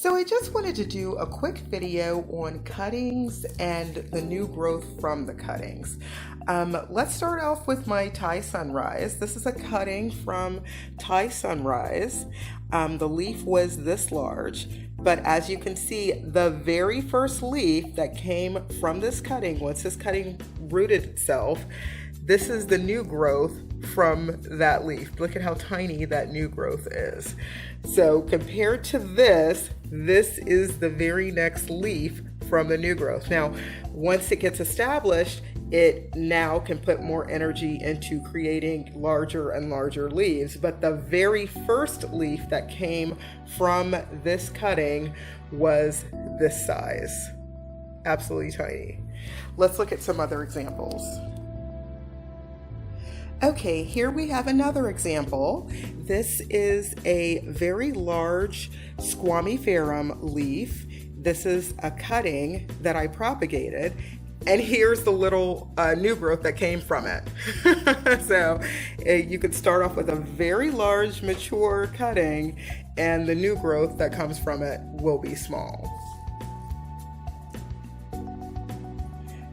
So I just wanted to do a quick video on cuttings and the new growth from the cuttings. Let's start off with my Thai Sunrise. This is a cutting from Thai Sunrise. The leaf was this large, but as you can see, the very first leaf that came from this cutting, once this cutting rooted itself, this is the new growth from that leaf. Look at how tiny that new growth is. So compared to this is the very next leaf from the new growth. Now, once it gets established, it now can put more energy into creating larger and larger leaves. But the very first leaf that came from this cutting was this size. Absolutely tiny. Let's look at some other examples. Okay, here we have another example. This is a very large Squamiferum leaf. This is a cutting that I propagated, and here's the little new growth that came from it. So you could start off with a very large mature cutting, and the new growth that comes from it will be small.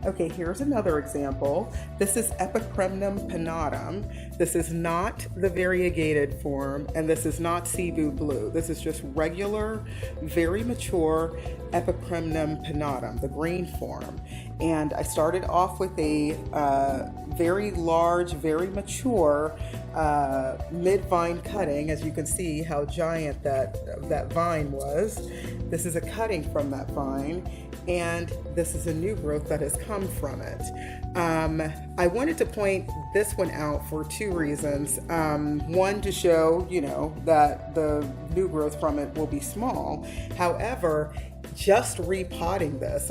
Okay, here's another example. This is Epipremnum Pinnatum. This is not the variegated form, and this is not Cebu blue. This is just regular, very mature Epipremnum Pinnatum, the green form. And I started off with a very large, very mature mid-vine cutting. As you can see how giant that vine was. This is a cutting from that vine, and this is a new growth that has come from it. I wanted to point this one out for two reasons. One, to show, that the new growth from it will be small. However, just repotting this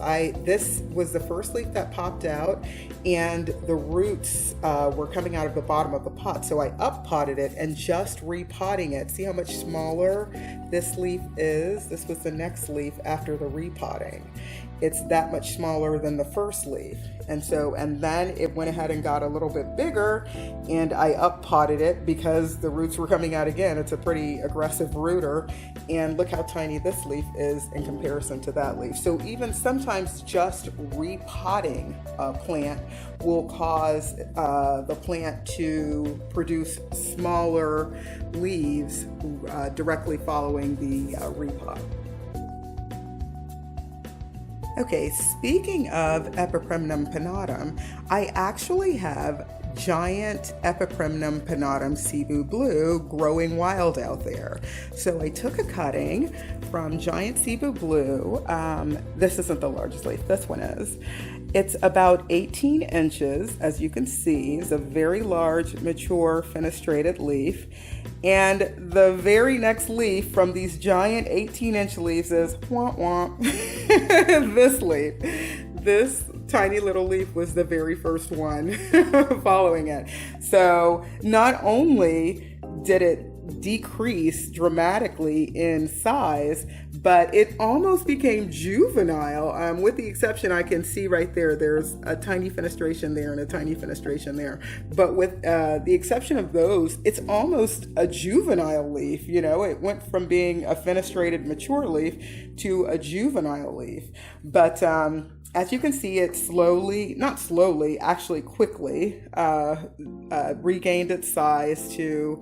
was the first leaf that popped out, and the roots were coming out of the bottom of the pot. So I up-potted it and just repotting it. See how much smaller this leaf is? This was the next leaf after the repotting. It's that much smaller than the first leaf. And then it went ahead and got a little bit bigger, and I up-potted it because the roots were coming out again. It's a pretty aggressive rooter, and look how tiny this leaf is in comparison to that leaf. So even sometimes just repotting a plant will cause the plant to produce smaller leaves directly following the repot. Okay, speaking of Epipremnum Pinnatum, I actually have giant Epipremnum Pinnatum Cebu blue growing wild out there. So I took a cutting from giant Cebu blue. This isn't the largest leaf, this one is. It's about 18 inches, as you can see. It's a very large, mature, fenestrated leaf. And the very next leaf from these giant 18-inch leaves is womp womp. This leaf. This tiny little leaf was the very first one following it. So not only did it decrease dramatically in size, but it almost became juvenile, with the exception I can see right there. There's a tiny fenestration there and a tiny fenestration there. But with the exception of those, it's almost a juvenile leaf. It went from being a fenestrated mature leaf to a juvenile leaf. But as you can see, it quickly regained its size to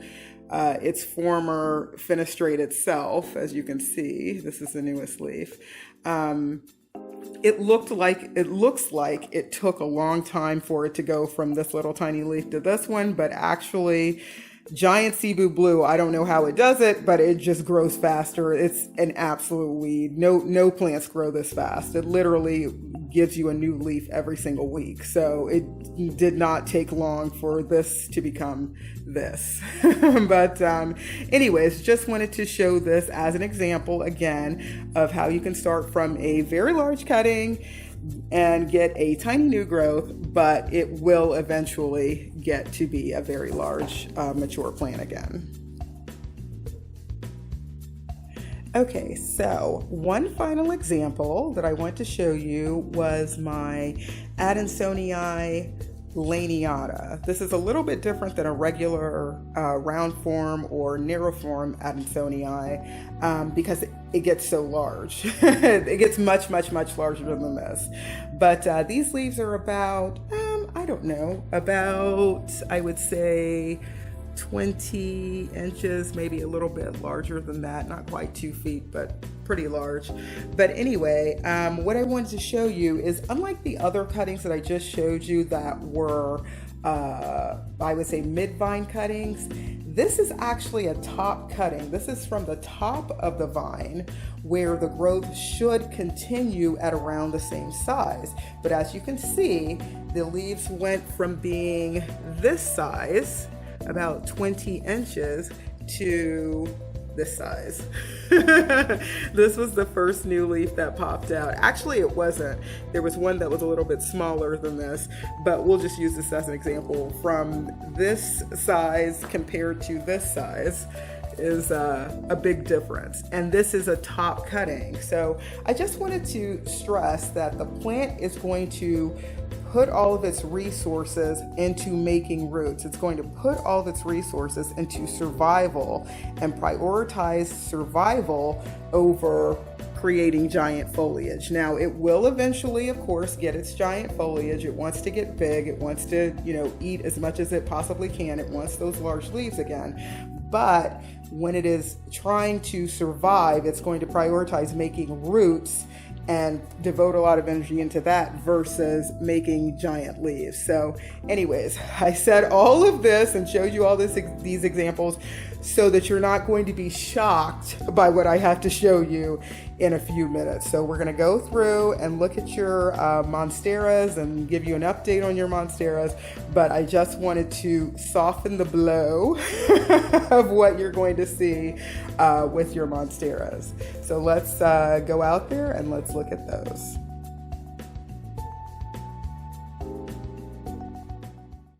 its former fenestrated self. As you can see, this is the newest leaf. It looks like it took a long time for it to go from this little tiny leaf to this one, but actually, giant Cebu blue, I don't know how it does it, but it just grows faster. It's an absolute weed. No plants grow this fast. It literally gives you a new leaf every single week. So it did not take long for this to become this. But anyways, just wanted to show this as an example again of how you can start from a very large cutting and get a tiny new growth, but it will eventually get to be a very large mature plant again. Okay, so one final example that I want to show you was my Adansonii laniata. This is a little bit different than a regular round form or narrow form Adansonii because it gets so large. It gets much, much, much larger than this. But these leaves are about, I don't know, about, I would say, 20 inches, maybe a little bit larger than that, not quite 2 feet, but pretty large. But anyway, what I wanted to show you is, unlike the other cuttings that I just showed you that were, I would say, mid-vine cuttings, this is actually a top cutting. This is from the top of the vine where the growth should continue at around the same size. But as you can see, the leaves went from being this size, about 20 inches, to this size. This was the first new leaf that popped out. Actually, it wasn't. There was one that was a little bit smaller than this, but we'll just use this as an example. From this size compared to this size is a big difference. And this is a top cutting. So I just wanted to stress that the plant is going to put all of its resources into making roots. It's going to put all of its resources into survival and prioritize survival over creating giant foliage. Now, it will eventually, of course, get its giant foliage. It wants to get big. It wants to, eat as much as it possibly can. It wants those large leaves again. But when it is trying to survive, it's going to prioritize making roots and devote a lot of energy into that versus making giant leaves. So anyways, I said all of this and showed you all these examples so that you're not going to be shocked by what I have to show you in a few minutes. So we're going to go through and look at your monsteras and give you an update on your monsteras, but I just wanted to soften the blow of what you're going to see with your monsteras. So let's go out there and let's look at those.